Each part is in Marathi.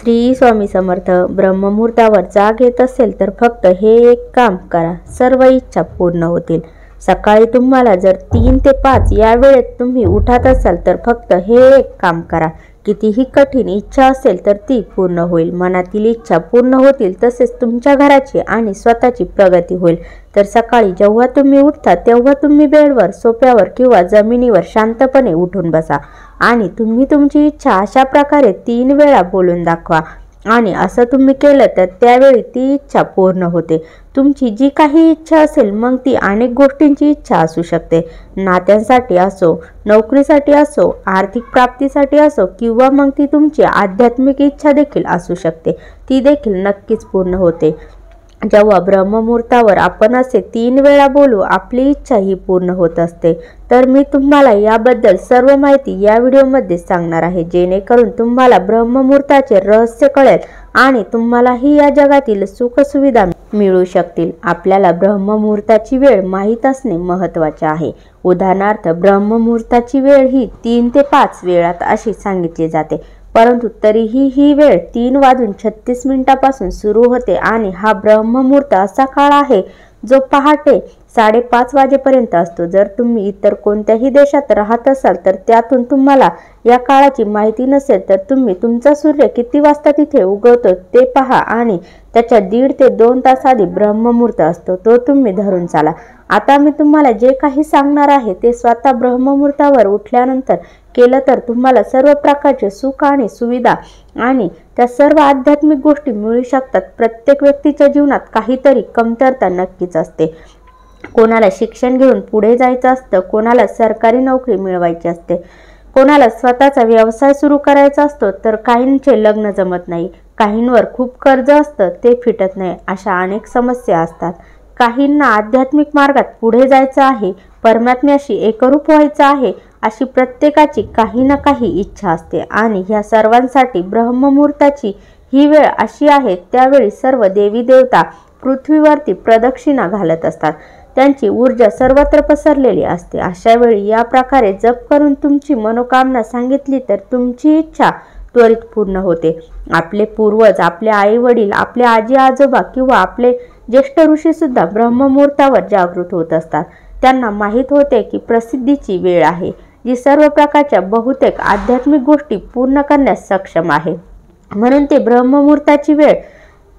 श्री स्वामी समर्थ. ब्रह्ममुहूर्तावर जाग येत असेल तर फक्त हे एक काम करा, सर्व इच्छा पूर्ण होतील. सकाळी तुम्हाला जर 3 ते 5 या वेळेत तुम्ही उठत असाल तर फक्त हे एक काम करा. कितीही कठीण इच्छा असेल तर ती पूर्ण होईल. मनातील इच्छा पूर्ण होतील, तसेच तुमच्या घराची आणि स्वतःची प्रगती होईल. तर सकाळी जेव्हा तुम्ही उठता तेव्हा तुम्ही बेडवर, सोफ्यावर किंवा जमिनीवर शांतपणे उठून बसा आणि तुम्ही तुमची इच्छा अशा प्रकारे 3 वेळा बोलून दाखवा. आणि असं तुम्ही केलं तर त्यावेळी ती इच्छा पूर्ण होते. तुमची जी काही इच्छा असेल, मग ती अनेक गोष्टींची इच्छा असू शकते. नात्यांसाठी असो, नोकरीसाठी असो, आर्थिक प्राप्तीसाठी असो, किंवा मग ती तुमची आध्यात्मिक इच्छा देखील असू शकते. ती देखील नक्कीच पूर्ण होते. जेव्हा ब्रह्ममुहूर्तावर आपण असे 3 वेळा बोलू, आपली इच्छा ही पूर्ण होत असते. तर मी तुम्हाला याबद्दल सर्व माहिती या व्हिडिओमध्ये सांगणार आहे, जेणेकरून तुम्हाला ब्रह्ममुहूर्ताचे रहस्य कळेल आणि तुम्हालाही या जगातील सुखसुविधा मिळू शकतील. आपल्याला ब्रह्ममुहूर्ताची वेळ माहीत असणे महत्त्वाचे आहे. उदाहरणार्थ, ब्रह्ममुहूर्ताची वेळ ही 3 ते 5 वेळात अशी सांगितली जाते, परंतु तरीही ही वेळ 3:36 सुरू होते आणि हा ब्रह्ममुहूर्त असा काळ आहे जो पहाटे 5:30 वाजेपर्यंत असतो. जर तुम्ही इतर कोणत्याही देशात राहत असाल तर त्यातून तुम्हाला या काळाची माहिती नसेल तर तुम्ही तुमचा सूर्य किती वाजता तिथे उगवतो ते पहा आणि त्याच्या 1.5 ते 2 तास आधी ब्रह्ममुहूर्त असतो, तो तुम्ही धरून चाला. आता मी तुम्हाला जे काही सांगणार आहे ते स्वतः ब्रह्ममुहूर्तावर उठल्यानंतर केलं तर तुम्हाला सर्व प्रकारचे सुख आणि सुविधा आणि त्या सर्व आध्यात्मिक गोष्टी मिळू शकतात. प्रत्येक व्यक्तीच्या जीवनात काहीतरी कमतरता नक्कीच असते. कोणाला शिक्षण घेऊन पुढे जायचं असतं, कोणाला सरकारी नोकरी मिळवायची असते, कोणाला स्वतःचा व्यवसाय सुरू करायचा असतो, तर काहींचे लग्न जमत नाही, काहींवर खूप कर्ज असतं ते फिटत नाही. अशा अनेक समस्या असतात. काहींना आध्यात्मिक मार्गात पुढे जायचं आहे, परमात्म्याशी एकरूप व्हायचं आहे, अशी प्रत्येकाची काही ना काही इच्छा असते. आणि ह्या सर्वांसाठी ब्रह्ममुहूर्ताची ही वेळ अशी आहे, त्यावेळी सर्व देवी देवता पृथ्वीवरती प्रदक्षिणा घालत असतात. त्यांची ऊर्जा सर्वत्र पसरलेली असते. अशा वेळी या प्रकारे जप करून तुमची मनोकामना सांगितली तर तुमची इच्छा त्वरित पूर्ण होते. आपले पूर्वज, आपले आई वडील, आपले आजी आजोबा किंवा आपले ज्येष्ठ ऋषी सुद्धा ब्रह्ममुहूर्तावर जागृत होत असतात. त्यांना माहीत होते की प्रसिद्धीची वेळ आहे, जी सर्व प्रकारच्या बहुतेक आध्यात्मिक गोष्टी पूर्ण करण्यास सक्षम आहे. म्हणून ते ब्रह्ममुहूर्ताची वेळ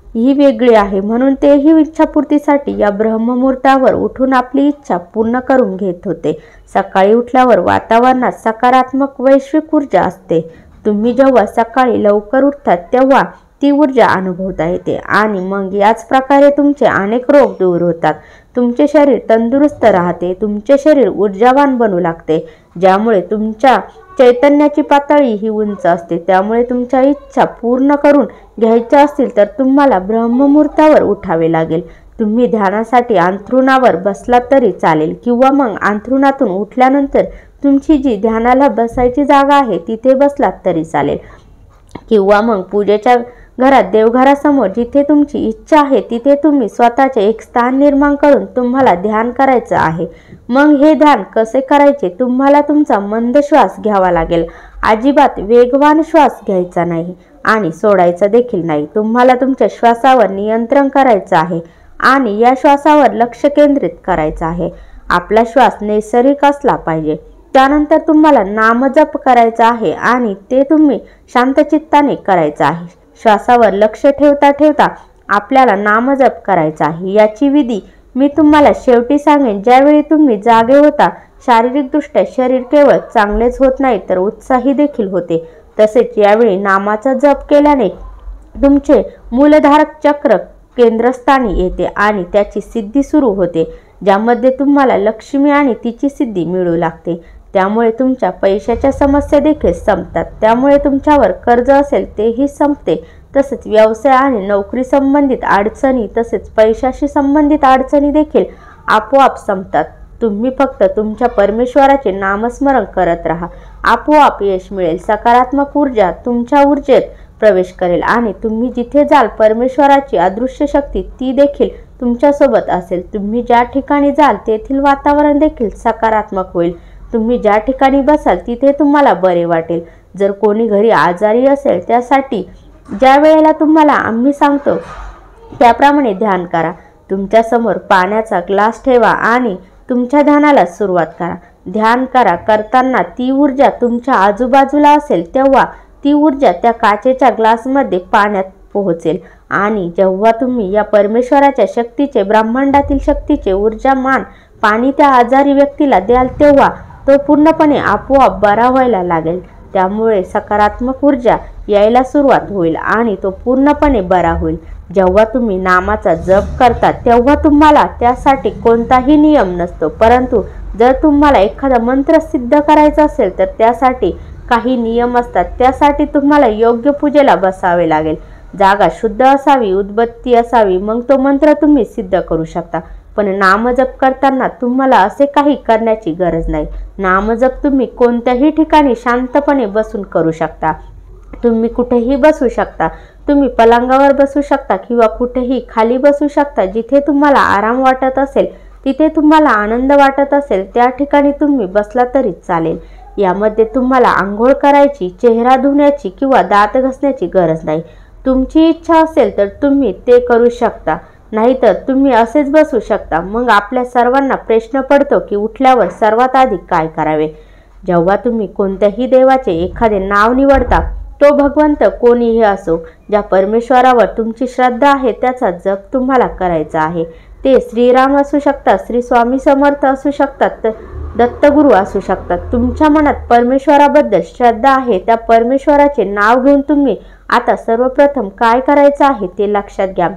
ही वेगळी आहे. म्हणून तेही इच्छापूर्तीसाठी या ब्रह्ममुहूर्तावर उठून आपली इच्छा पूर्ण करून घेत होते. सकाळी उठल्यावर वातावरणात सकारात्मक वैश्विक ऊर्जा असते. तुम्ही जेव्हा सकाळी लवकर उठतात तेव्हा ती ऊर्जा अनुभवता येते आणि मग याच प्रकारे तुमचे अनेक रोग दूर होतात. तुमचे शरीर तंदुरुस्त राहते, तुमचे शरीर ऊर्जावान बनू लागते, ज्यामुळे तुमच्या चैतन्याची पातळी ही उंच असते. त्यामुळे तुमच्या इच्छा पूर्ण करून घ्यायच्या असतील तर तुम्हाला ब्रह्ममुहूर्तावर उठावे लागेल. तुम्ही ध्यानासाठी अंथरुणावर बसलात तरी चालेल, किंवा मग अंथरुणातून उठल्यानंतर तुमची जी ध्यानाला बसायची जागा आहे तिथे बसलात तरी चालेल, किंवा मग पूजेच्या घरात देवघरासमोर जिथे तुमची इच्छा आहे तिथे तुम्ही स्वतःचे एक स्थान निर्माण करून तुम्हाला ध्यान करायचं आहे. मग हे ध्यान कसे करायचे? तुम्हाला तुमचा मंद श्वास घ्यावा लागेल. अजिबात वेगवान श्वास घ्यायचा नाही आणि सोडायचा देखील नाही. तुम्हाला तुमच्या श्वासावर नियंत्रण करायचं आहे आणि या श्वासावर लक्ष केंद्रित करायचं आहे. आपला श्वास नैसर्गिक असला पाहिजे. त्यानंतर तुम्हाला नामजप करायचा आहे आणि ते तुम्ही शांतचित्ताने करायचं आहे. श्वासावर लक्ष ठेवता ठेवता आपल्याला नामजप करायचा आहे. याची विधी मी तुम्हाला शेवटी सांगेन. ज्यावेळी तुम्ही जागे होता, शारीरिकदृष्ट्या शरीर केवळ चांगलेच होत नाही तर उत्साही देखील होते. तसेच यावेळी नामाचा जप केल्याने तुमचे मूलधारक चक्र केंद्रस्थानी येते आणि त्याची सिद्धी सुरू होते, ज्यामध्ये तुम्हाला लक्ष्मी आणि तिची सिद्धी मिळू लागते. त्यामुळे तुमच्या पैशाच्या समस्या देखील संपतात. त्यामुळे तुमच्यावर कर्ज असेल तेही संपते. तसेच व्यवसाय आणि नोकरी संबंधित अडचणी, तसेच पैशाशी संबंधित अडचणी देखील आपोआप संपतात. तुम्ही फक्त तुमच्या परमेश्वराचे नामस्मरण करत राहा. आपोआप यश मिळेल. सकारात्मक ऊर्जा तुमच्या ऊर्जेत प्रवेश करेल आणि तुम्ही जिथे जाल परमेश्वराची अदृश्य शक्ती ती देखील तुमच्यासोबत असेल. तुम्ही ज्या ठिकाणी जाल तेथील वातावरण देखील सकारात्मक होईल. तुम्ही ज्या ठिकाणी बसाल तिथे तुम्हाला बरे वाटेल. जर कोणी घरी आजारी असेल त्यासाठी ज्या वेळेला तुम्हाला आम्ही सांगतो त्याप्रमाणे ध्यान करा। तुमच्या समोर पाण्याचा ग्लास ठेवा आणि तुमच्या ध्यानाला सुरुवात करा। ध्यान करताना ती ऊर्जा तुमच्या आजूबाजूला असेल तेव्हा ती ऊर्जा त्या काचेच्या ग्लासमध्ये पाण्यात पोहोचेल आणि जेव्हा तुम्ही या परमेश्वराच्या शक्तीचे, ब्रह्मांडातील शक्तीचे ऊर्जामान पाणी त्या आजारी व्यक्तीला द्याल तेव्हा तो पूर्णपणे आपोआप बरा व्हायला लागेल। त्यामुळे सकारात्मक ऊर्जा यायला सुरुवात होईल आणि तो पूर्णपणे बरा होईल। जेव्हा तुम्ही नामाचा जप करता तेव्हा तुम्हाला त्यासाठी कोणताही नियम नसतो, परंतु जर तुम्हाला एखादा मंत्र सिद्ध करायचा असेल तर त्यासाठी काही नियम असतात। त्यासाठी तुम्हाला योग्य पूजेला बसावे लागेल, जागा शुद्ध असावी, उदबत्ती असावी, मग तो मंत्र तुम्ही सिद्ध करू शकता। पण नामजप करताना तुम्हाला असे काही करण्याची गरज नाही। नामजप तुम्ही कोणत्याही ठिकाणी शांतपणे बसून करू शकता। तुम्ही कुठेही बसू शकता, तुम्ही पलंगावर बसू शकता किंवा कुठेही खाली बसू शकता। जिथे तुम्हाला आराम वाटत असेल, तिथे तुम्हाला आनंद वाटत असेल त्या ठिकाणी तुम्ही बसला तरी चालेल। यामध्ये तुम्हाला आंघोळ करायची, चेहरा धुण्याची किंवा दात घासण्याची गरज नाही। तुमची इच्छा असेल तर तुम्ही ते करू शकता, नाहीतर तुम्ही असेच बसू शकता। मग आपल्या सर्वांना प्रश्न पडतो की उठल्यावर सर्वात आधी काय करावे? जेव्हा तुम्ही कोणत्याही देवाचे एखादे नाव निवडता, तो भगवंत कोणीही असो, ज्या परमेश्वरावर तुमची श्रद्धा आहे त्याचा जप तुम्हाला करायचा आहे। ते श्रीराम असू शकतात, श्री स्वामी समर्थ असू शकतात, दत्तगुरू असू शकतात। तुमच्या मनात परमेश्वराबद्दल श्रद्धा आहे, त्या परमेश्वराचे नाव घेऊन तुम्ही आता सर्वप्रथम काय करायचं आहे ते लक्षात घ्या।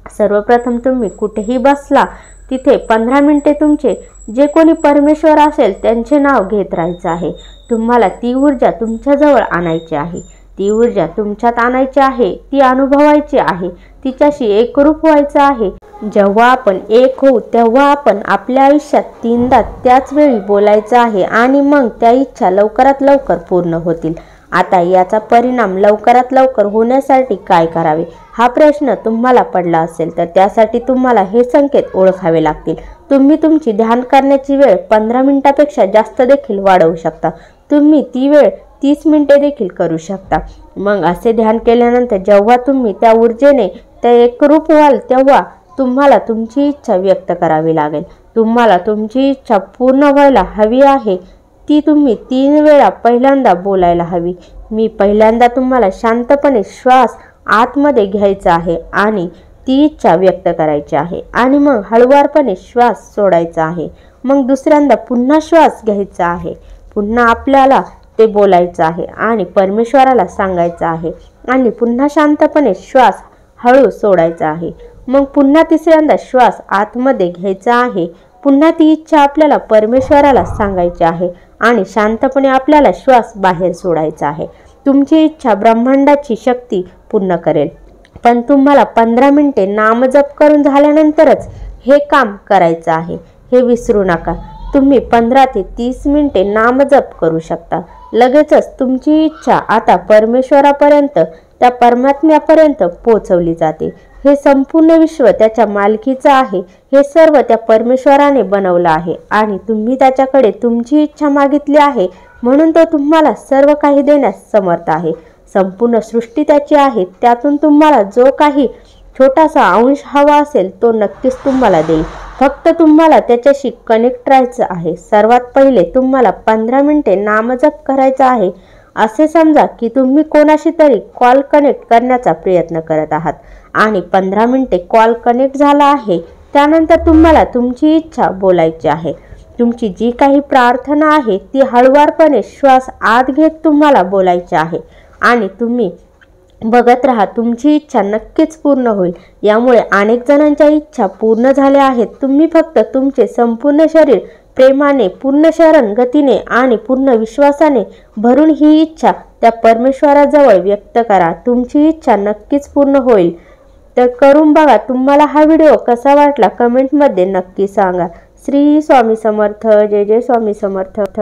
सर्वप्रथम तुम्ही कुठेही बसला तिथे 15 मिनिटे तुमचे जे कोणी परमेश्वर असेल त्यांचे नाव घेत राहायचं आहे। तुम्हाला ती ऊर्जा तुमच्याजवळ आणायची आहे, ती ऊर्जा तुमच्यात आणायची आहे, ती अनुभवायची आहे, तिच्याशी एकरूप व्हायचं आहे। जेव्हा आपण एक होऊ तेव्हा आपण आपल्या आयुष्यात 3दा त्याच वेळी बोलायचं आहे आणि मग त्या इच्छा लवकरात लवकर पूर्ण होतील। आता याचा परिणाम लवकरात लवकर होण्यासाठी काय करावे हा प्रश्न तुम्हाला पडला असेल तर त्यासाठी तुम्हाला हे संकेत ओळखावे लागतील। तुम्ही तुमची ध्यान करण्याची वेळ 15 मिनिटांपेक्षा जास्त देखील वाढवू शकता। तुम्ही ती वेळ 30 मिनिटे देखील करू शकता। मग असे ध्यान केल्यानंतर जेव्हा तुम्ही त्या ऊर्जेने त्या एकरूप व्हाल तेव्हा तुम्हाला तुमची इच्छा व्यक्त करावी लागेल। तुम्हाला तुमची इच्छा पूर्ण व्हायला हवी आहे ती तुम्ही 3 वेळा पहिल्यांदा बोलायला हवी। मी पहिल्यांदा तुम्हाला शांतपणे श्वास आतमध्ये घ्यायचा आहे आणि ती इच्छा व्यक्त करायची आहे आणि मग हळुवारपणे श्वास सोडायचा आहे। मग दुसऱ्यांदा पुन्हा श्वास घ्यायचा आहे, पुन्हा आपल्याला ते बोलायचं आहे आणि परमेश्वराला सांगायचं आहे आणि पुन्हा शांतपणे श्वास हळू सोडायचा आहे। मग पुन्हा तिसऱ्यांदा श्वास आतमध्ये घ्यायचा आहे, पुन्हा ती इच्छा आपल्याला परमेश्वराला सांगायची आहे आणि शांतपणे आपल्याला श्वास बाहेर सोडायचा आहे। तुमची इच्छा ब्रह्मांडाची शक्ती पूर्ण करेल, पण तुम्हाला 15 मिनिटे नामजप करून झाल्यानंतरच हे काम करायचं आहे, हे विसरू नका। तुम्ही 15 ते 30 मिनिटे नामजप करू शकता। लगेचच तुमची इच्छा आता परमेश्वरापर्यंत, त्या परमात्म्यापर्यंत पोहोचवली जाते। हे संपूर्ण विश्व त्याच्या मालकीचं आहे, हे सर्व त्या परमेश्वराने बनवलं आहे आणि तुम्ही त्याच्याकडे तुमची इच्छा मागितली आहे म्हणून तो तुम्हाला सर्व काही देण्यास समर्थ आहे। संपूर्ण सृष्टी त्याची आहे, त्यातून तुम्हाला जो काही छोटासा अंश हवा असेल तो नक्कीच तुम्हाला देईल। फक्त तुम्हाला त्याच्याशी कनेक्ट राहायचं आहे। सर्वात पहिले तुम्हाला 15 मिनिटे नामजप करायचा आहे। असे समजा की तुम्ही कोणाशी तरी कॉल कनेक्ट करण्याचा प्रयत्न करत आहात आणि 15 मिनिटे कॉल कनेक्ट झाला आहे, त्यानंतर तुम्हाला तुमची इच्छा बोलायची आहे। तुमची जी काही प्रार्थना आहे ती हळुवारपणे श्वास आत घेत तुम्हाला बोलायची आहे आणि तुम्ही बघत राहा, तुमची इच्छा नक्कीच पूर्ण होईल। यामुळे अनेक जणांच्या इच्छा पूर्ण झाल्या आहेत। तुम्ही फक्त तुमचे संपूर्ण शरीर प्रेमाने, पूर्ण शरण गतीने आणि पूर्ण विश्वासाने भरून ही इच्छा त्या परमेश्वराजवळ व्यक्त करा। तुमची इच्छा नक्कीच पूर्ण होईल। तर करून बघा। तुम्हाला हा व्हिडिओ कसा वाटला कमेंटमध्ये नक्की सांगा। श्री स्वामी समर्थ। जय जय स्वामी समर्थ।